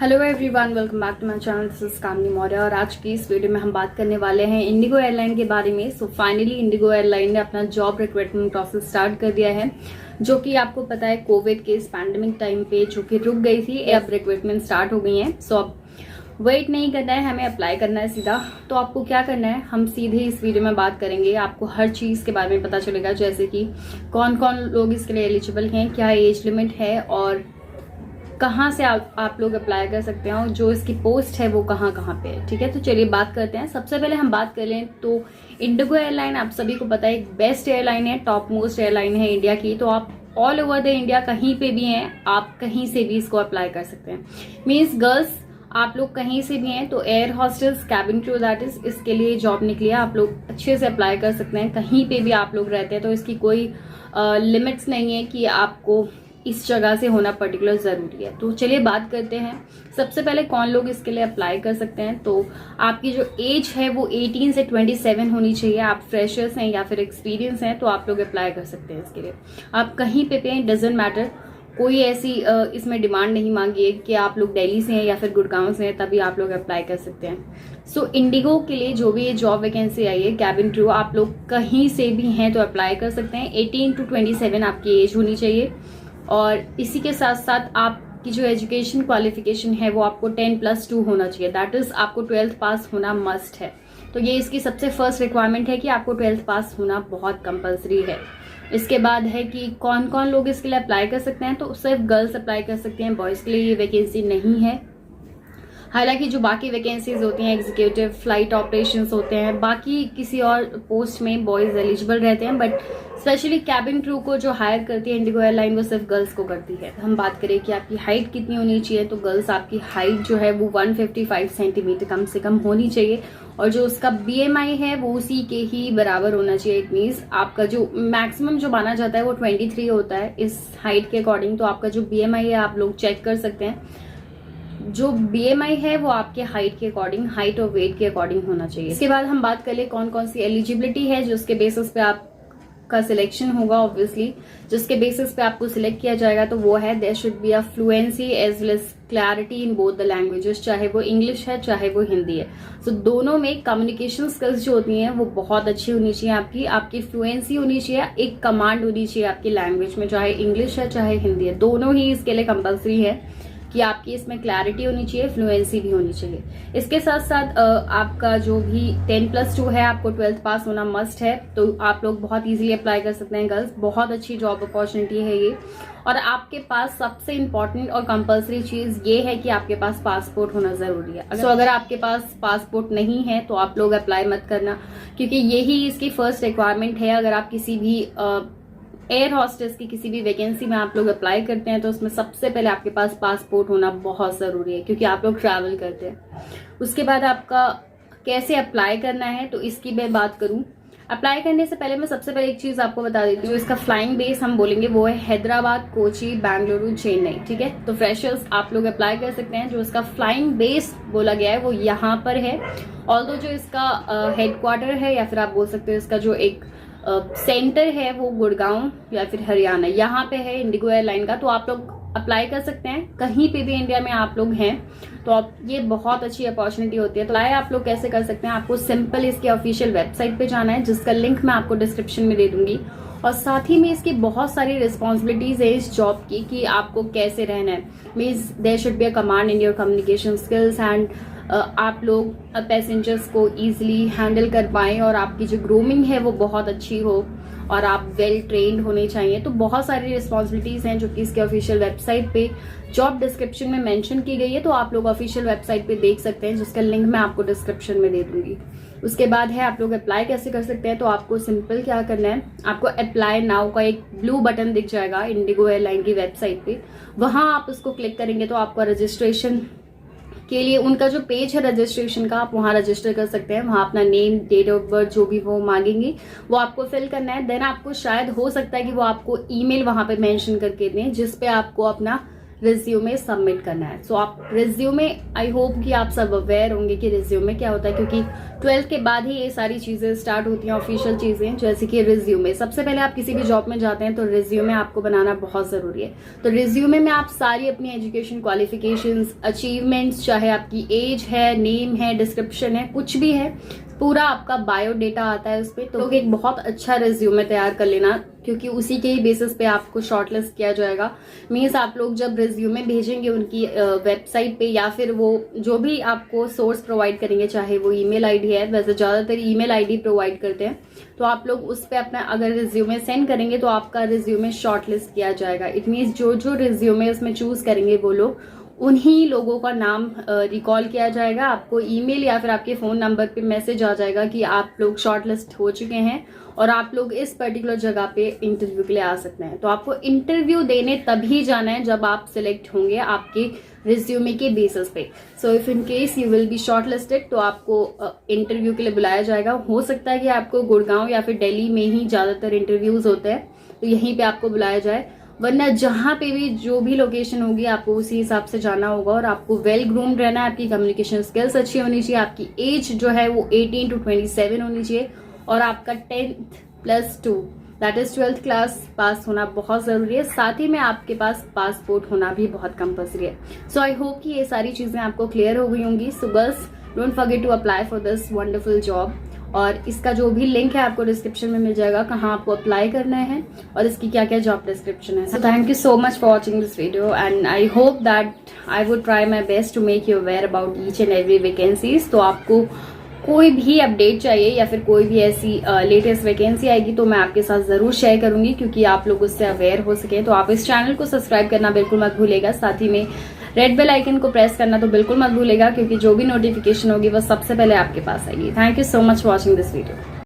Hello everyone, welcome back to my channel. This is Kamini Maurya और आज की इस वीडियो में हम बात करने वाले हैं इंडिगो एयरलाइन के बारे में। सो फाइनली इंडिगो एयरलाइन ने अपना जॉब रिक्रूटमेंट प्रोसेस स्टार्ट कर दिया है, जो कि आपको पता है कोविड के इस पैंडेमिक टाइम पे जो कि रुक गई थी, अब रिक्रूटमेंट स्टार्ट हो गई है। सो अब वेट नहीं करना है, हमें अप्लाई करना है सीधा। तो आपको क्या करना है, हम सीधे इस वीडियो में बात करेंगे। आपको हर चीज़ के बारे में पता चलेगा, जैसे कि कौन कौन लोग इसके लिए एलिजिबल हैं, क्या एज लिमिट है और कहाँ से आप लोग अप्लाई कर सकते हैं और जो इसकी पोस्ट है वो कहाँ कहाँ पे है। ठीक है, तो चलिए बात करते हैं। सबसे पहले हम बात कर लें तो इंडिगो एयरलाइन आप सभी को पता है एक बेस्ट एयरलाइन है, टॉप मोस्ट एयरलाइन है इंडिया की। तो आप ऑल ओवर द इंडिया कहीं पे भी हैं, आप कहीं से भी इसको अप्लाई कर सकते हैं। मीन्स गर्ल्स आप लोग कहीं से भी हैं तो air hostess, cabin crew, that is इसके लिए जॉब निकली है। आप लोग अच्छे से अप्लाई कर सकते हैं, कहीं पे भी आप लोग रहते हैं। तो इसकी कोई लिमिट्स नहीं है कि आपको इस जगह से होना पर्टिकुलर जरूरी है। तो चलिए बात करते हैं। सबसे पहले कौन लोग इसके लिए अप्लाई कर सकते हैं, तो आपकी जो एज है वो 18 से 27 होनी चाहिए। आप फ्रेशर्स हैं या फिर एक्सपीरियंस हैं तो आप लोग अप्लाई कर सकते हैं इसके लिए। आप कहीं पे पे डजेंट मैटर, कोई ऐसी इसमें डिमांड नहीं मांगी है कि आप लोग दिल्ली से हैं या फिर गुड़गांव से हैं तभी आप लोग अप्लाई कर सकते हैं। सो इंडिगो के लिए जो भी ये जॉब वैकेंसी आई है कैबिन क्रू, आप लोग कहीं से भी हैं तो अप्लाई कर सकते हैं। 18 to 27 आपकी एज होनी चाहिए और इसी के साथ साथ आपकी जो एजुकेशन क्वालिफिकेशन है वो आपको 10+2 होना चाहिए। दैट इज आपको 12th पास होना मस्ट है। तो ये इसकी सबसे फर्स्ट रिक्वायरमेंट है कि आपको 12th पास होना बहुत कंपलसरी है। इसके बाद है कि कौन कौन लोग इसके लिए अप्लाई कर सकते हैं, तो सिर्फ गर्ल्स अप्लाई कर सकते हैं, बॉयज़ के लिए ये वैकेंसी नहीं है। हालांकि जो बाकी वैकेंसीज होती हैं, एग्जीक्यूटिव, फ्लाइट ऑपरेशंस होते हैं, बाकी किसी और पोस्ट में बॉयज़ एलिजिबल रहते हैं, बट स्पेशली कैबिन क्रू को जो हायर करती है इंडिगो एयरलाइन वो सिर्फ गर्ल्स को करती है। हम बात करें कि आपकी हाइट कितनी होनी चाहिए, तो गर्ल्स आपकी हाइट जो है वो 155 सेंटीमीटर कम से कम होनी चाहिए और जो उसका BMI है वो उसी के ही बराबर होना चाहिए। इट मीन्स आपका जो मैक्सिमम जो माना जाता है वो 23 होता है इस हाइट के अकॉर्डिंग। तो आपका जो BMI है आप लोग चेक कर सकते हैं। जो BMI है वो आपके हाइट के अकॉर्डिंग, हाइट और वेट के अकॉर्डिंग होना चाहिए। इसके बाद हम बात कर ले कौन कौन सी एलिजिबिलिटी है जिसके बेसिस पे आपका सिलेक्शन होगा। ऑब्वियसली जिसके बेसिस पे आपको सिलेक्ट किया जाएगा तो वो है there should be a fluency as well as clarity in both the languages, चाहे वो इंग्लिश है चाहे वो हिंदी है। सो दोनों में कम्युनिकेशन स्किल्स जो होती हैं वो बहुत अच्छी होनी चाहिए। आपकी फ्लुएंसी होनी चाहिए, एक कमांड होनी चाहिए आपकी लैंग्वेज में, चाहे इंग्लिश है चाहे हिंदी है, दोनों ही इसके लिए कंपल्सरी है कि आपकी इसमें क्लैरिटी होनी चाहिए, फ्लुएंसी भी होनी चाहिए। इसके साथ साथ आपका जो भी 10+2 है, आपको 12th पास होना मस्ट है। तो आप लोग बहुत इजीली अप्लाई कर सकते हैं गर्ल्स, बहुत अच्छी जॉब अपॉर्चुनिटी है ये। और आपके पास सबसे इम्पोर्टेंट और कंपल्सरी चीज ये है कि आपके पास पासपोर्ट होना जरूरी है। अगर आपके पास पासपोर्ट नहीं है तो आप लोग अप्लाई मत करना, क्योंकि यही इसकी फर्स्ट रिक्वायरमेंट है। अगर आप किसी भी एयर हॉस्टेस की किसी भी वैकेंसी में आप लोग अप्लाई करते हैं तो उसमें सबसे पहले आपके पास पासपोर्ट होना बहुत ज़रूरी है, क्योंकि आप लोग ट्रैवल करते हैं। उसके बाद आपका कैसे अप्लाई करना है तो इसकी मैं बात करूं। अप्लाई करने से पहले मैं सबसे पहले एक चीज़ आपको बता देती हूँ। इसका फ्लाइंग बेस हम बोलेंगे वो है हैदराबाद, कोची, बेंगलुरु, चेन्नई। ठीक है, तो फ्रेशर्स आप लोग अप्लाई कर सकते हैं। जो इसका फ्लाइंग बेस बोला गया है वो यहाँ पर है। ऑल्दो जो इसका हेडक्वार्टर है या फिर आप बोल सकते हो इसका जो एक सेंटर है वो गुड़गांव या फिर हरियाणा यहाँ पे है इंडिगो एयरलाइन का। तो आप लोग अप्लाई कर सकते हैं कहीं पे भी इंडिया में आप लोग हैं तो आप, ये बहुत अच्छी अपॉर्चुनिटी होती है। तो अप्लाई आप लोग कैसे कर सकते हैं, आपको सिंपल इसके ऑफिशियल वेबसाइट पे जाना है, जिसका लिंक मैं आपको डिस्क्रिप्शन में दे दूंगी। और साथ ही में इसकी बहुत सारी रिस्पॉन्सिबिलिटीज है इस जॉब की कि आपको कैसे रहना है। Means there should be a command in your communication skills and आप लोग पैसेंजर्स को ईजिली हैंडल कर पाएं और आपकी जो ग्रूमिंग है वो बहुत अच्छी हो और आप वेल ट्रेन्ड होने चाहिए। तो बहुत सारी रिस्पॉन्सिबिलिटीज हैं जो कि इसके ऑफिशियल वेबसाइट पे जॉब डिस्क्रिप्शन में मेंशन की गई है। तो आप लोग ऑफिशियल वेबसाइट पे देख सकते हैं, जिसका लिंक मैं आपको डिस्क्रिप्शन में दे दूंगी। उसके बाद है आप लोग अप्लाई कैसे कर सकते हैं, तो आपको सिंपल क्या करना है, आपको अप्लाई नाउ का एक ब्लू बटन दिख जाएगा इंडिगो एयरलाइन की वेबसाइट पे। वहां आप उसको क्लिक करेंगे तो आपका रजिस्ट्रेशन के लिए उनका जो पेज है रजिस्ट्रेशन का, आप वहां रजिस्टर कर सकते हैं। वहां अपना नेम, डेट ऑफ बर्थ जो भी वो मांगेंगे वो आपको फिल करना है। देन आपको शायद हो सकता है कि वो आपको ईमेल वहां पे मेंशन करके दें जिसपे आपको अपना रिज्यूमे सबमिट करना है। सो आप रिज्यूमे, आई होप कि आप सब अवेयर होंगे कि रिज्यूमे क्या होता है, क्योंकि 12th के बाद ही ये सारी चीजें स्टार्ट होती हैं, ऑफिशियल चीजें, जैसे कि रिज्यूमे। सबसे पहले आप किसी भी जॉब में जाते हैं तो रिज्यूमे आपको बनाना बहुत जरूरी है। तो रिज्यूमे में आप सारी अपनी एजुकेशन क्वालिफिकेशंस, अचीवमेंट्स, चाहे आपकी एज है, नेम है, डिस्क्रिप्शन है, कुछ भी है, पूरा आपका बायोडेटा आता है उस पर। तो एक बहुत अच्छा रिज्यूमे तैयार कर लेना, क्योंकि उसी के ही बेसिस पे आपको शॉर्टलिस्ट किया जाएगा। मीन्स आप लोग जब रिज्यूमे भेजेंगे उनकी वेबसाइट पे, या फिर वो जो भी आपको सोर्स प्रोवाइड करेंगे, चाहे वो ईमेल आईडी है, वैसे ज्यादातर ईमेल आईडी प्रोवाइड करते हैं, तो आप लोग उस पर अपना अगर रिज्यूमे सेंड करेंगे तो आपका रिज्यूमे शॉर्टलिस्ट किया जाएगा। इट मीन्स जो जो रिज्यूमे उसमें चूज करेंगे वो लोग, उन्हीं लोगों का नाम रिकॉल किया जाएगा। आपको ईमेल या फिर आपके फोन नंबर पे मैसेज आ जाएगा कि आप लोग शॉर्टलिस्ट हो चुके हैं और आप लोग इस पर्टिकुलर जगह पे इंटरव्यू के लिए आ सकते हैं। तो आपको इंटरव्यू देने तभी जाना है जब आप सिलेक्ट होंगे आपके रिज्यूमे के बेसिस पे। So if in case you will be shortlisted, तो आपको इंटरव्यू के लिए बुलाया जाएगा। हो सकता है कि आपको गुड़गांव या फिर दिल्ली में ही ज्यादातर इंटरव्यूज होते हैं, तो यहीं पे आपको बुलाया जाए, वरना जहां पे भी जो भी लोकेशन होगी आपको उसी हिसाब से जाना होगा। और आपको वेल ग्रूम्ड रहना है, आपकी कम्युनिकेशन स्किल्स अच्छी होनी चाहिए, आपकी एज जो है वो 18 to 27 होनी चाहिए, और आपका 10th + 2 that is 12th class pass होना बहुत जरूरी है। साथ ही में आपके पास पासपोर्ट होना भी बहुत कंपल्सरी है। सो आई होप कि ये सारी चीजें आपको क्लियर हो गई होंगी। So girls, don't forget to apply for this wonderful job. और इसका जो भी लिंक है आपको डिस्क्रिप्शन में मिल जाएगा, कहाँ आपको अप्लाई करना है और इसकी क्या क्या जॉब डिस्क्रिप्शन है। So thank you so much for watching this video, and I hope that I would try my best to make you aware about each and every vacancies. तो आपको कोई भी अपडेट चाहिए या फिर कोई भी ऐसी लेटेस्ट वैकेंसी आएगी तो मैं आपके साथ जरूर शेयर करूंगी, क्योंकि आप लोग उससे अवेयर हो सके। तो आप इस चैनल को सब्सक्राइब करना बिल्कुल मत भूलेगा, साथ ही में रेड बेल आइकन को प्रेस करना तो बिल्कुल मत भूलेगा, क्योंकि जो भी नोटिफिकेशन होगी वो सबसे पहले आपके पास आएगी। Thank you so much for watching this video.